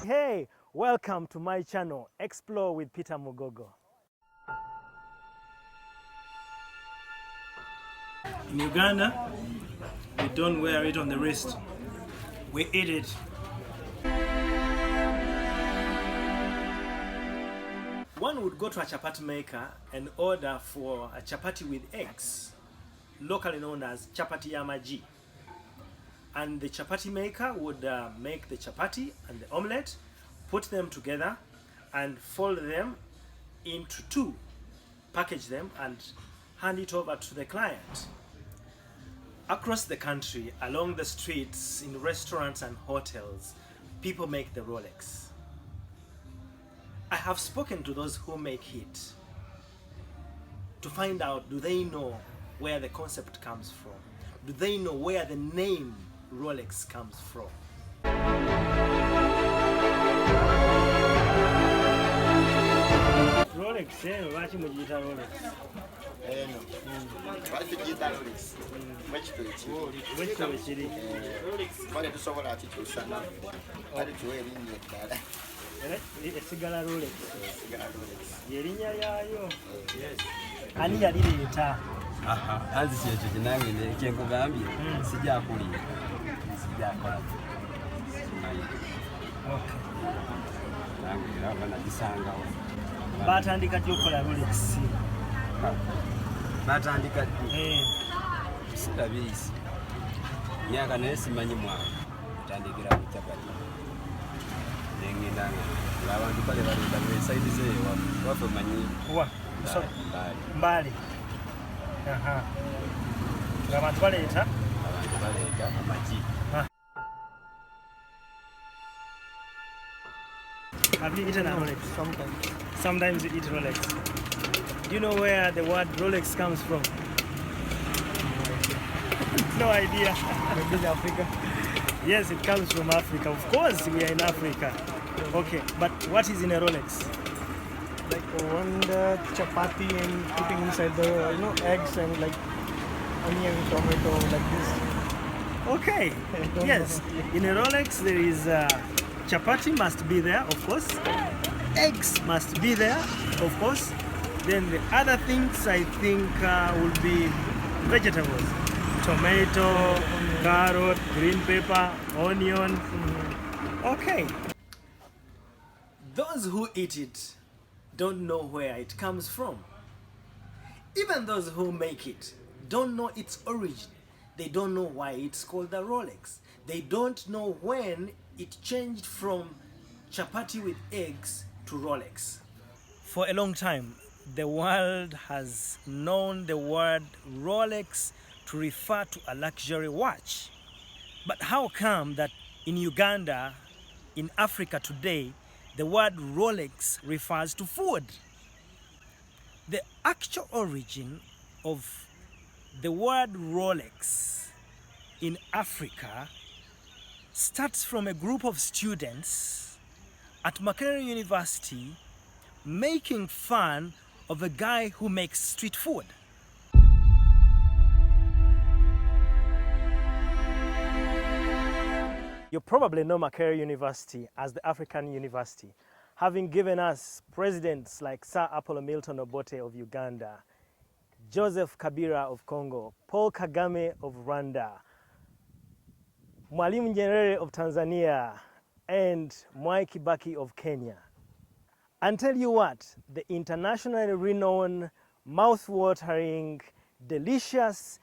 Hey, welcome to my channel, Explore with Peter Mugogo. In Uganda, we don't wear it on the wrist, we eat it. One would go to a chapati maker and order for a chapati with eggs, locally known as chapati yamaji. And the chapati maker would make the chapati and the omelette, put them together and fold them into two, package them and hand it over to the client. Across the country, along the streets, in restaurants and hotels, people make the Rolex. I have spoken to those who make it to find out, do they know where the concept comes from? Do they know where the name Rolex comes from? Rolex, lwaki mugiyita Rolex? Lwaki tugiyita Rolex? Bwekitole kiri. Twali tusobola kikyusa kale tuwe erinnya eddala. Esigala Rolex. Yerinnya lyayo. Ani yalireeta? Anzi kyekyo kinange kyenkugambye sijja kuliira sijja kola nange era banagisangawo batandika ddi okukola Rolex? batandika ddi sirabisi myaka naye simanyi mwaka tandikira ku chapati nengendanga ng'abantu bale balenda besaidize waffe manyi Mbali. Abantu baleeta amagi. Have you eaten a Rolex? Sometimes you eat Rolex. Do you know where the word Rolex comes from? No idea. Maybe Africa. Yes, it comes from Africa. Of course, we are in Africa. Okay, but what is in a Rolex? Like one chapati and putting inside the eggs and like onion, tomato, like this. Okay. Yes. In a Rolex, there is chapati must be there, of course. Eggs must be there, of course. Then the other things I think will be vegetables: tomato, carrot, green pepper, onion. Okay. Those who eat it don't know where it comes from. Even those who make it don't know its origin. They don't know why it's called the Rolex. They don't know when it changed from chapati with eggs to Rolex. For a long time, the world has known the word Rolex to refer to a luxury watch. But how come that in Uganda, in Africa today, the word Rolex refers to food? The actual origin of the word Rolex in Africa starts from a group of students at Makerere University making fun of a guy who makes street food. You probably know Makerere University as the African University, having given us presidents like Sir Apollo Milton Obote of Uganda, Joseph Kabila of Congo, Paul Kagame of Rwanda, Mwalimu Nyerere of Tanzania, and Mwai Kibaki of Kenya. And tell you what, the internationally renowned, mouth-watering, delicious,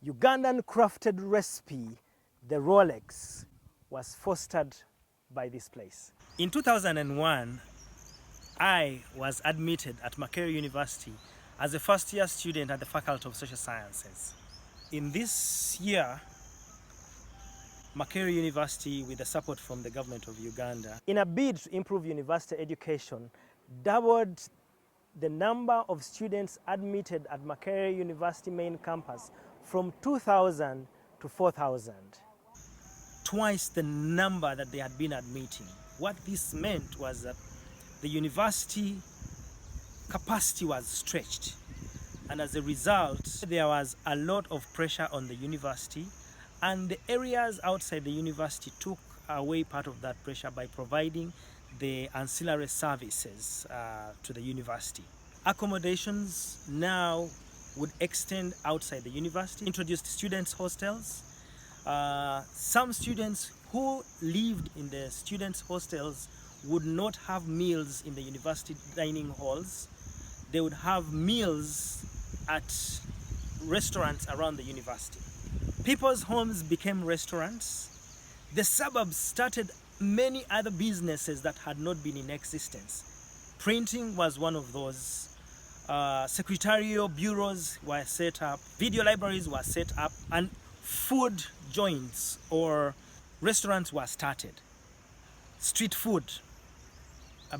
Ugandan crafted recipe, the Rolex, was fostered by this place. In 2001, I was admitted at Makerere University as a first-year student at the Faculty of Social Sciences. In this year, Makerere University, with the support from the government of Uganda, in a bid to improve university education, doubled the number of students admitted at Makerere University main campus from 2,000 to 4,000. Twice the number that they had been admitting. What this meant was that the university capacity was stretched, and as a result there was a lot of pressure on the university, and the areas outside the university took away part of that pressure by providing the ancillary services to the university. Accommodations now would extend outside the university, introduced students' hostels. Some students who lived in the students' hostels would not have meals in the university dining halls. They would have meals at restaurants around the university. People's homes became restaurants. The suburbs started many other businesses that had not been in existence. Printing was one of those. Secretarial bureaus were set up, video libraries were set up, and food joints or restaurants were started. Street food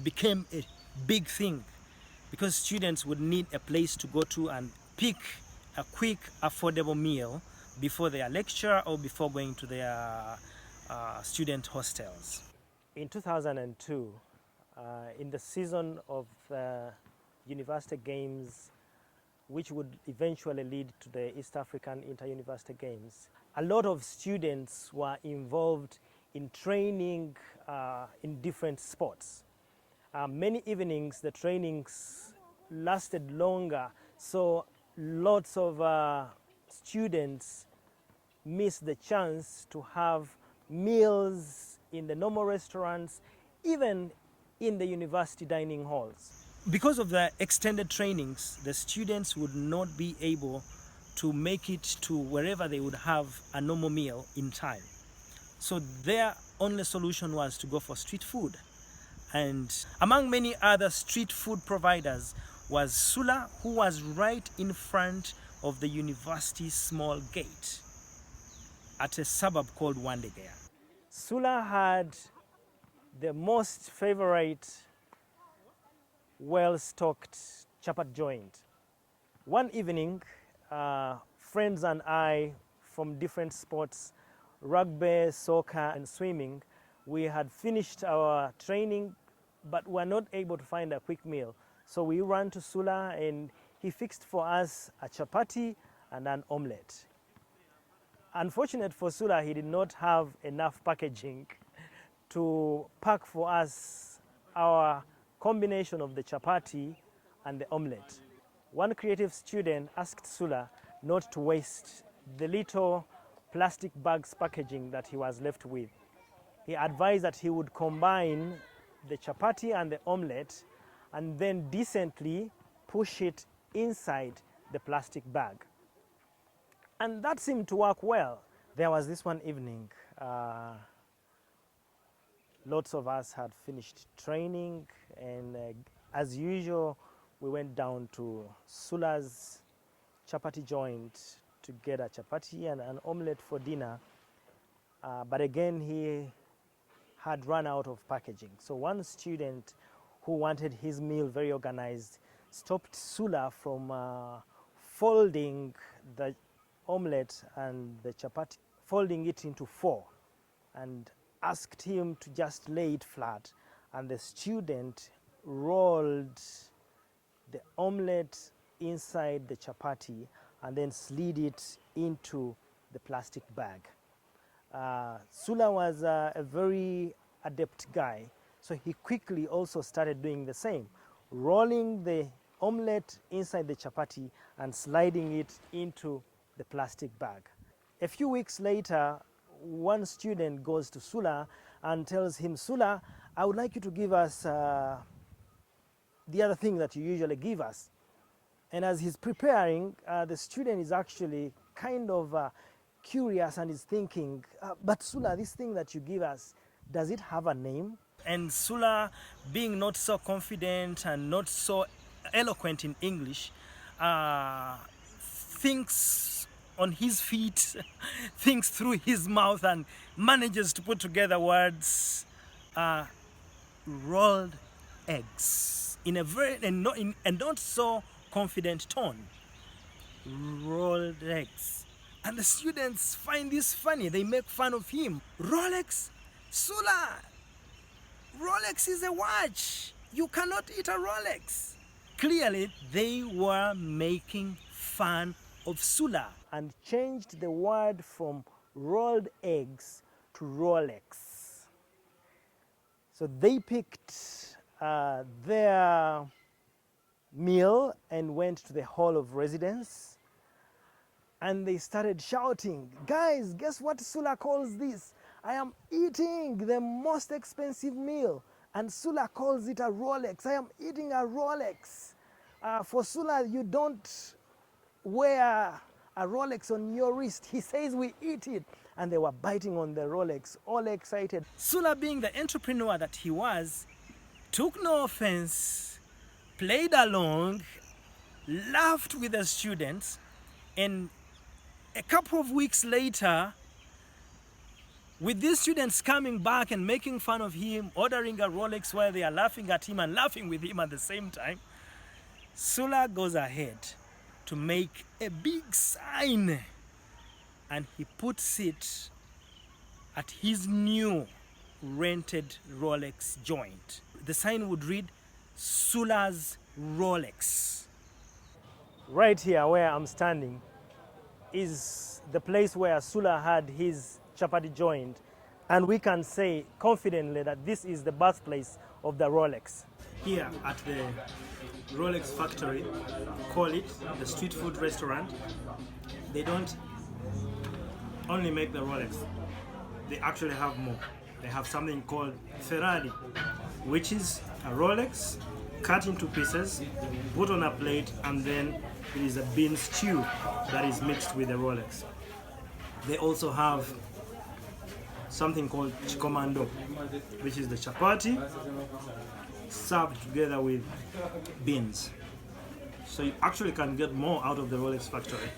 became a big thing because students would need a place to go to and pick a quick, affordable meal before their lecture or before going to their student hostels. In 2002, in the season of the University Games, which would eventually lead to the East African Inter-University Games, a lot of students were involved in training in different sports. Many evenings, the trainings lasted longer, so lots of students missed the chance to have meals in the normal restaurants, even in the university dining halls. Because of the extended trainings, the students would not be able to make it to wherever they would have a normal meal in time. So their only solution was to go for street food. And among many other street food providers was Sula, who was right in front of the university's small gate at a suburb called Wandegea. Sula had the most favorite well-stocked chapat joint. One evening, friends and I from different sports, rugby, soccer, and swimming, we had finished our training, but were not able to find a quick meal. So we ran to Sula and he fixed for us a chapati and an omelette. Unfortunate for Sula, he did not have enough packaging to pack for us our combination of the chapati and the omelette. One creative student asked Sula not to waste the little plastic bags packaging that he was left with. He advised that he would combine the chapati and the omelette and then decently push it inside the plastic bag. And that seemed to work well. There was this one evening, lots of us had finished training, and as usual, we went down to Sula's chapati joint to get a chapati and an omelette for dinner. But again, he had run out of packaging. So one student who wanted his meal very organized stopped Sula from folding the omelette and the chapati, folding it into four, and asked him to just lay it flat. And the student rolled the omelette inside the chapati and then slid it into the plastic bag. Sula was a very adept guy, so he quickly also started doing the same, rolling the omelette inside the chapati and sliding it into the plastic bag. A few weeks later, one student goes to Sula and tells him, Sula, I would like you to give us the other thing that you usually give us. And as he's preparing, the student is actually kind of curious and is thinking, but Sula, this thing that you give us, does it have a name? And Sula, being not so confident and not so eloquent in English, thinks on his feet, thinks through his mouth, and manages to put together words, rolled eggs, in a very and not so confident tone. Rolled eggs. And the students find this funny. They make fun of him. Rolex? Sula! Rolex is a watch. You cannot eat a Rolex. Clearly, they were making fun of Sula and changed the word from rolled eggs to Rolex. So they picked their meal and went to the hall of residence, and they started shouting, "Guys, guess what Sula calls this? I am eating the most expensive meal, and Sula calls it a Rolex. I am eating a Rolex. For Sula, you don't wear a Rolex on your wrist. He says we eat it." And they were biting on the Rolex, all excited. Sula, being the entrepreneur that he was, took no offense, played along, laughed with the students, and a couple of weeks later, with these students coming back and making fun of him, ordering a Rolex while they are laughing at him and laughing with him at the same time, Sula goes ahead to make a big sign, and he puts it at his new rented Rolex joint. The sign would read, "Sula's Rolex." Right here where I'm standing is the place where Sula had his chapati joint, and we can say confidently that this is the birthplace of the Rolex. Here at the Rolex factory, call it the street food restaurant, they don't only make the Rolex, they actually have more. They have something called Ferrari, which is a Rolex cut into pieces, put on a plate, and then it is a bean stew that is mixed with the Rolex. They also have something called chikomando, which is the chapati served together with beans. So you actually can get more out of the Rolex factory.